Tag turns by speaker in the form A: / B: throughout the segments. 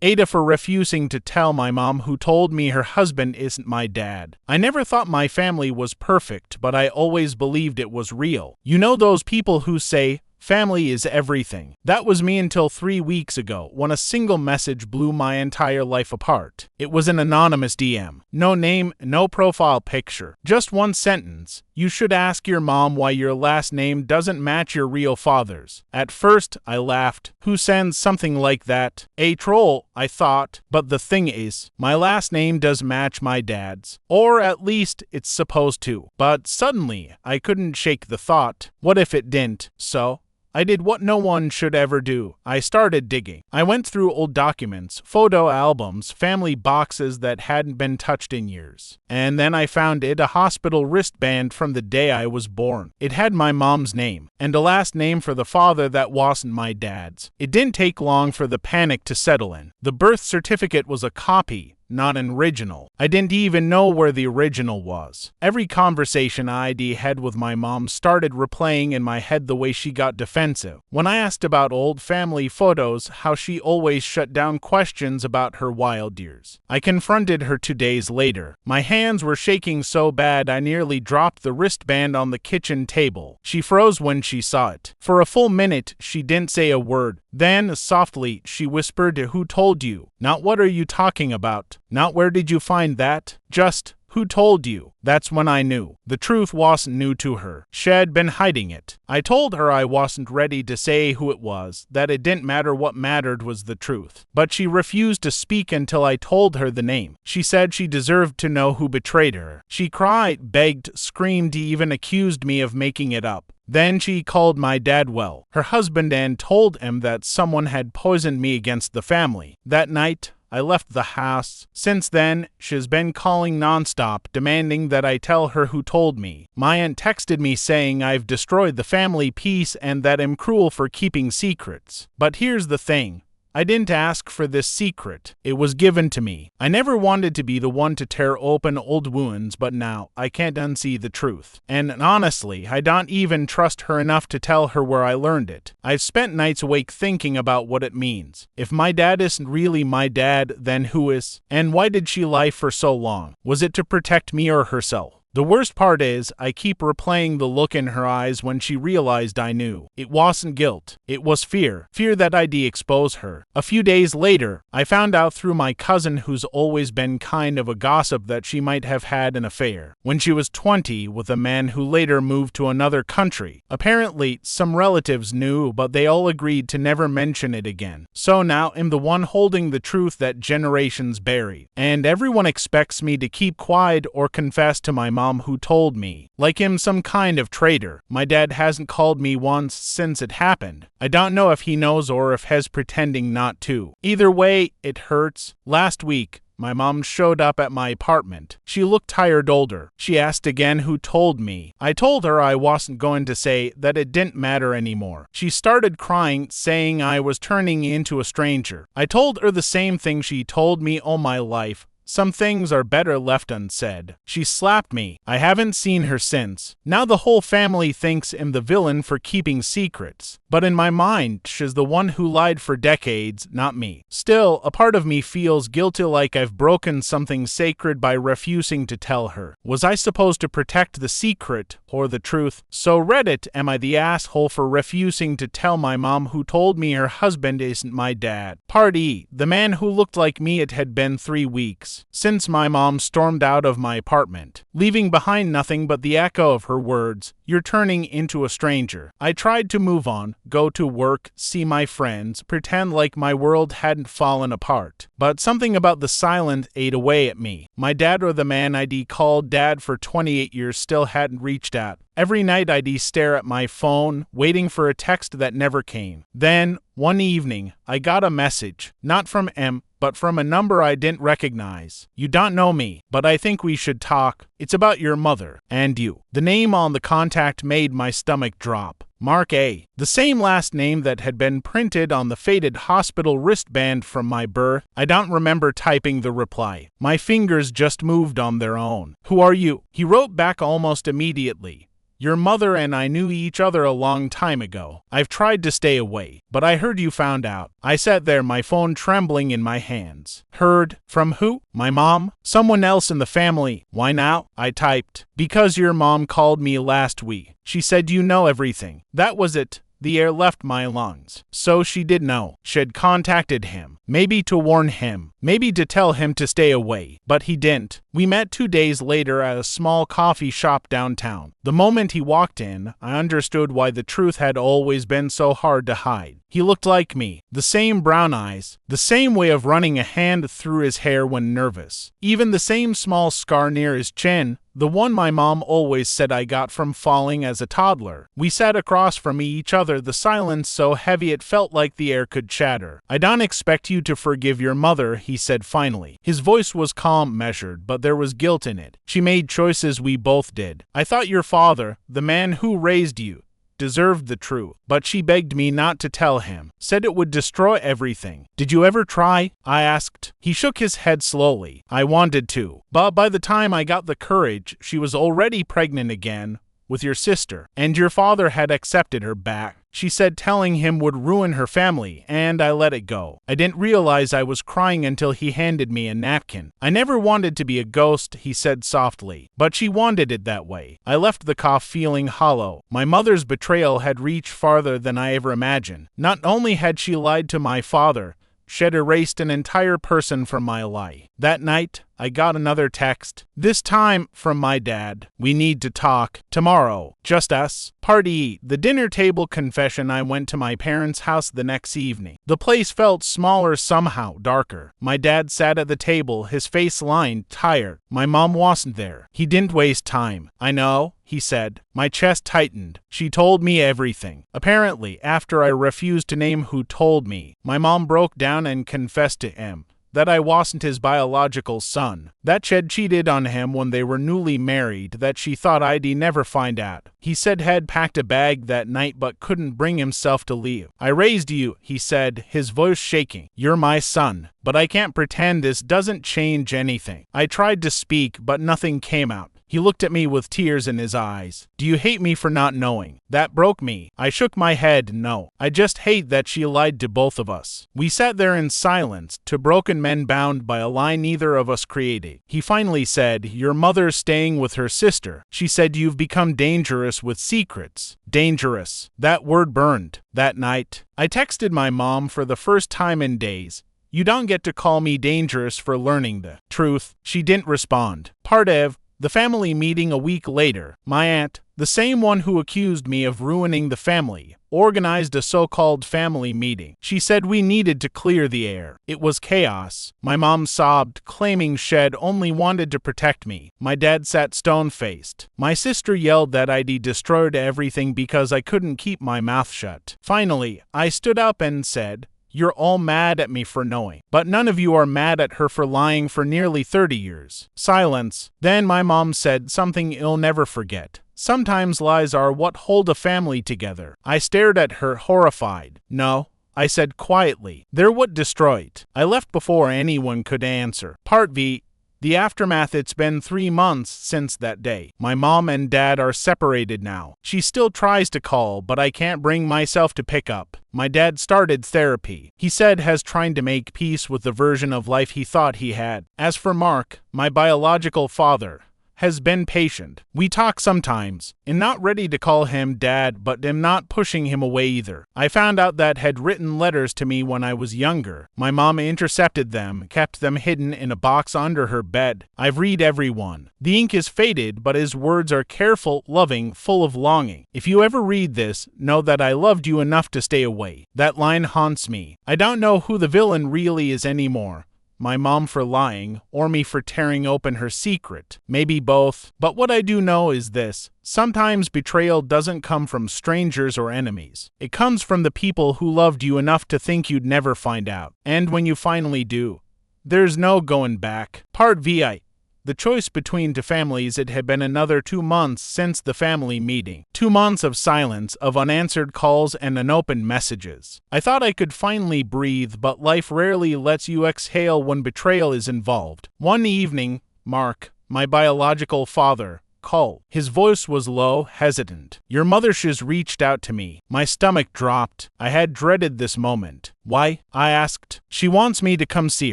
A: Aitah for refusing to tell my mom who told me her husband isn't my dad. I never thought my family was perfect, but I always believed it was real. You know those people who say, family is everything. That was me until 3 weeks ago, when a single message blew my entire life apart. It was an anonymous DM. No name, no profile picture. Just one sentence. You should ask your mom why your last name doesn't match your real father's. At first, I laughed. Who sends something like that? A troll, I thought. But the thing is, my last name does match my dad's. Or at least, it's supposed to. But suddenly, I couldn't shake the thought. What if it didn't? So I did what no one should ever do. I started digging. I went through old documents, photo albums, family boxes that hadn't been touched in years. And then I found a hospital wristband from the day I was born. It had my mom's name, and a last name for the father that wasn't my dad's. It didn't take long for the panic to settle in. The birth certificate was a copy, not an original. I didn't even know where the original was. Every conversation I'd had with my mom started replaying in my head the way she got defensive. When I asked about old family photos, how she always shut down questions about her wild years. I confronted her 2 days later. My hands were shaking so bad I nearly dropped the wristband on the kitchen table. She froze when she saw it. For a full minute, she didn't say a word. Then, softly, she whispered, "Who told you? Not what are you talking about? Not where did you find that? Just, who told you?" That's when I knew. The truth wasn't new to her. She had been hiding it. I told her I wasn't ready to say who it was, that it didn't matter, what mattered was the truth. But she refused to speak until I told her the name. She said she deserved to know who betrayed her. She cried, begged, screamed, even accused me of making it up. Then she called my dad, her husband, and told him that someone had poisoned me against the family. That night, I left the house. Since then, she's been calling nonstop, demanding that I tell her who told me. My aunt texted me saying I've destroyed the family peace and that I'm cruel for keeping secrets. But here's the thing. I didn't ask for this secret. It was given to me. I never wanted to be the one to tear open old wounds, but now I can't unsee the truth. And honestly, I don't even trust her enough to tell her where I learned it. I've spent nights awake thinking about what it means. If my dad isn't really my dad, then who is? And why did she lie for so long? Was it to protect me or herself? The worst part is, I keep replaying the look in her eyes when she realized I knew. It wasn't guilt. It was fear. Fear that I'd expose her. A few days later, I found out through my cousin, who's always been kind of a gossip, that she might have had an affair when she was 20 with a man who later moved to another country. Apparently, some relatives knew, but they all agreed to never mention it again. So now I'm the one holding the truth that generations buried. And everyone expects me to keep quiet or confess to my mom who told me. Like I'm some kind of traitor. My dad hasn't called me once since it happened. I don't know if he knows or if he's pretending not to. Either way, it hurts. Last week, my mom showed up at my apartment. She looked tired, older. She asked again who told me. I told her I wasn't going to say, that it didn't matter anymore. She started crying, saying I was turning into a stranger. I told her the same thing she told me all my life. Some things are better left unsaid. She slapped me. I haven't seen her since. Now the whole family thinks I'm the villain for keeping secrets. But in my mind, she's the one who lied for decades, not me. Still, a part of me feels guilty, like I've broken something sacred by refusing to tell her. Was I supposed to protect the secret or the truth? So Reddit, am I the asshole for refusing to tell my mom who told me her husband isn't my dad? Part E, the man who looked like me. It had been 3 weeks since my mom stormed out of my apartment, leaving behind nothing but the echo of her words, "You're turning into a stranger." I tried to move on, go to work, see my friends, pretend like my world hadn't fallen apart. But something about the silence ate away at me. My dad, or the man I'd called dad for 28 years, still hadn't reached out. Every night I'd stare at my phone, waiting for a text that never came. Then, one evening, I got a message, not from M, but from a number I didn't recognize. "You don't know me, but I think we should talk. It's about your mother and you." The name on the contact made my stomach drop. Mark A. The same last name that had been printed on the faded hospital wristband from my birth. I don't remember typing the reply. My fingers just moved on their own. "Who are you?" He wrote back almost immediately. Your mother and I knew each other a long time ago. I've tried to stay away, but I heard you found out. I sat there, my phone trembling in my hands. Heard? From who? My mom? Someone else in the family. Why now? I typed. Because your mom called me last week. She said you know everything. That was it. The air left my lungs. So she did know. She'd contacted him. Maybe to warn him. Maybe to tell him to stay away. But he didn't. We met 2 days later at a small coffee shop downtown. The moment he walked in, I understood why the truth had always been so hard to hide. He looked like me. The same brown eyes. The same way of running a hand through his hair when nervous. Even the same small scar near his chin. The one my mom always said I got from falling as a toddler. We sat across from each other, the silence so heavy it felt like the air could shatter. I don't expect you to forgive your mother, he said finally. His voice was calm, measured, but there was guilt in it. She made choices we both did. I thought your father, the man who raised you, deserved the truth, but she begged me not to tell him, said it would destroy everything. Did you ever try? I asked. He shook his head slowly. I wanted to, but by the time I got the courage, she was already pregnant again with your sister, and your father had accepted her back. She said telling him would ruin her family, and I let it go. I didn't realize I was crying until he handed me a napkin. I never wanted to be a ghost, he said softly, but she wanted it that way. I left the cough feeling hollow. My mother's betrayal had reached farther than I ever imagined. Not only had she lied to my father, she'd erased an entire person from my life. That night, I got another text, this time from my dad. We need to talk. Tomorrow. Just us. Part E. The dinner table confession. I went to my parents' house the next evening. The place felt smaller somehow, darker. My dad sat at the table, his face lined, tired. My mom wasn't there. He didn't waste time. I know, he said. My chest tightened. She told me everything. Apparently, after I refused to name who told me, my mom broke down and confessed to him that I wasn't his biological son, that she'd cheated on him when they were newly married, that she thought I'd never find out. He said he'd packed a bag that night but couldn't bring himself to leave. I raised you, he said, his voice shaking. You're my son, but I can't pretend this doesn't change anything. I tried to speak, but nothing came out. He looked at me with tears in his eyes. Do you hate me for not knowing? That broke me. I shook my head. No. I just hate that she lied to both of us. We sat there in silence, two broken men bound by a lie neither of us created. He finally said, your mother's staying with her sister. She said you've become dangerous with secrets. Dangerous. That word burned. That night, I texted my mom for the first time in days. You don't get to call me dangerous for learning the truth. She didn't respond. Part of the family meeting a week later, my aunt, the same one who accused me of ruining the family, organized a so-called family meeting. She said we needed to clear the air. It was chaos. My mom sobbed, claiming she'd only wanted to protect me. My dad sat stone-faced. My sister yelled that I'd destroyed everything because I couldn't keep my mouth shut. Finally, I stood up and said, you're all mad at me for knowing, but none of you are mad at her for lying for nearly 30 years. Silence. Then my mom said something you'll never forget. Sometimes lies are what hold a family together. I stared at her, horrified. No, I said quietly. They're what destroy it. I left before anyone could answer. Part V. The aftermath. It's been 3 months since that day. My mom and dad are separated now. She still tries to call, but I can't bring myself to pick up. My dad started therapy. He said has trying to make peace with the version of life he thought he had. As for Mark, my biological father, has been patient. We talk sometimes, and not ready to call him dad, but am not pushing him away either. I found out that had written letters to me when I was younger. My mom intercepted them, kept them hidden in a box under her bed. I've read every one. The ink is faded, but his words are careful, loving, full of longing. If you ever read this, know that I loved you enough to stay away. That line haunts me. I don't know who the villain really is anymore. My mom for lying, or me for tearing open her secret. Maybe both. But what I do know is this. Sometimes betrayal doesn't come from strangers or enemies. It comes from the people who loved you enough to think you'd never find out. And when you finally do, there's no going back. Part VI. The choice between two families. It had been another 2 months since the family meeting. 2 months of silence, of unanswered calls and unopened messages. I thought I could finally breathe, but life rarely lets you exhale when betrayal is involved. One evening, Mark, my biological father, call. His voice was low, hesitant. Your mother she's reached out to me. My stomach dropped. I had dreaded this moment. Why? I asked. She wants me to come see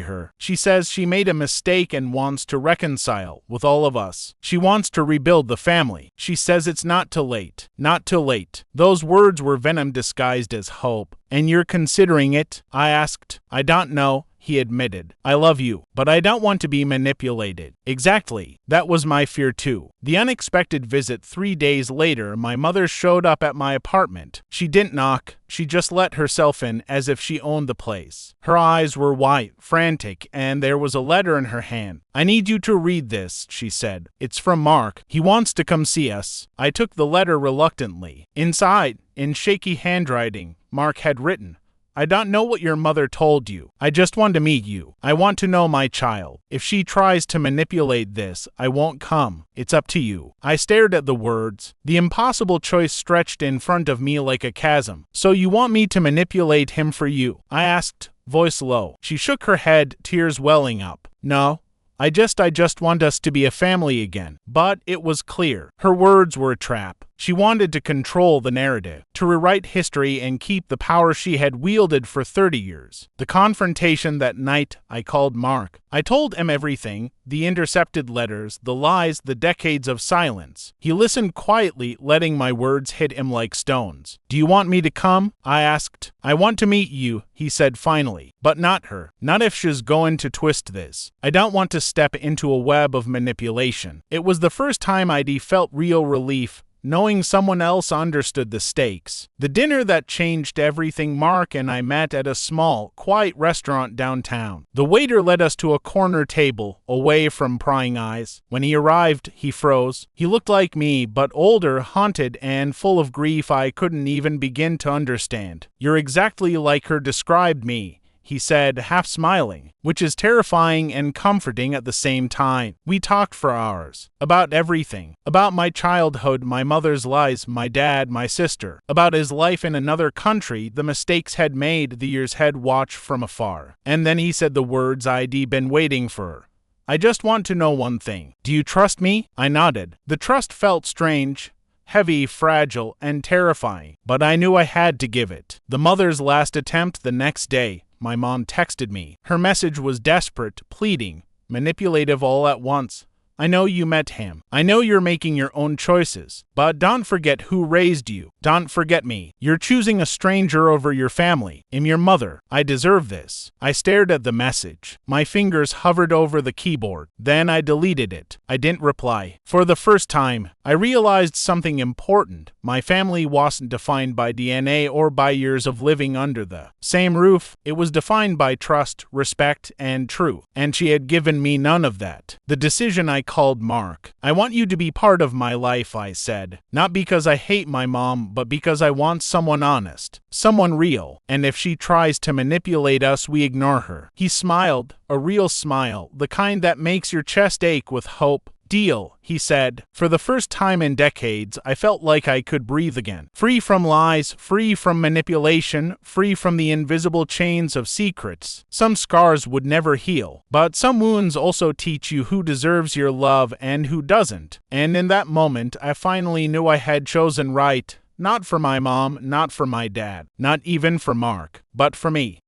A: her. She says she made a mistake and wants to reconcile with all of us. She wants to rebuild the family. She says it's not too late. Not too late. Those words were venom disguised as hope. And you're considering it? I asked. I don't know. He admitted. I love you, but I don't want to be manipulated. Exactly. That was my fear too. The unexpected visit 3 days later, my mother showed up at my apartment. She didn't knock. She just let herself in as if she owned the place. Her eyes were wide, frantic, and there was a letter in her hand. I need you to read this, she said. It's from Mark. He wants to come see us. I took the letter reluctantly. Inside, in shaky handwriting, Mark had written, I don't know what your mother told you. I just want to meet you. I want to know my child. If she tries to manipulate this, I won't come. It's up to you. I stared at the words. The impossible choice stretched in front of me like a chasm. So you want me to manipulate him for you? I asked, voice low. She shook her head, tears welling up. No. I just want us to be a family again. But it was clear. Her words were a trap. She wanted to control the narrative, to rewrite history and keep the power she had wielded for 30 years. The confrontation that night, I called Mark. I told him everything, the intercepted letters, the lies, the decades of silence. He listened quietly, letting my words hit him like stones. Do you want me to come? I asked. I want to meet you, he said finally, but not her. Not if she's going to twist this. I don't want to step into a web of manipulation. It was the first time I'd felt real relief, knowing someone else understood the stakes. The dinner that changed everything. Mark and I met at a small, quiet restaurant downtown. The waiter led us to a corner table, away from prying eyes. When he arrived, he froze. He looked like me, but older, haunted, and full of grief I couldn't even begin to understand. You're exactly like her described me, he said, half smiling, which is terrifying and comforting at the same time. We talked for hours. About everything. About my childhood, my mother's lies, my dad, my sister. About his life in another country, the mistakes had made, the years had watched from afar. And then he said the words I'd been waiting for. I just want to know one thing. Do you trust me? I nodded. The trust felt strange, heavy, fragile, and terrifying, but I knew I had to give it. The mother's last attempt the next day. My mom texted me. Her message was desperate, pleading, manipulative all at once. I know you met him. I know you're making your own choices. But don't forget who raised you. Don't forget me. You're choosing a stranger over your family. I'm your mother. I deserve this. I stared at the message. My fingers hovered over the keyboard. Then I deleted it. I didn't reply. For the first time, I realized something important. My family wasn't defined by DNA or by years of living under the same roof. It was defined by trust, respect, and truth. And she had given me none of that. The decision I called Mark. I want you to be part of my life, I said. Not because I hate my mom, but because I want someone honest, someone real. And if she tries to manipulate us, we ignore her. He smiled, a real smile, the kind that makes your chest ache with hope. Deal, he said. For the first time in decades, I felt like I could breathe again. Free from lies, free from manipulation, free from the invisible chains of secrets. Some scars would never heal, but some wounds also teach you who deserves your love and who doesn't. And in that moment, I finally knew I had chosen right. Not for my mom, not for my dad, not even for Mark, but for me.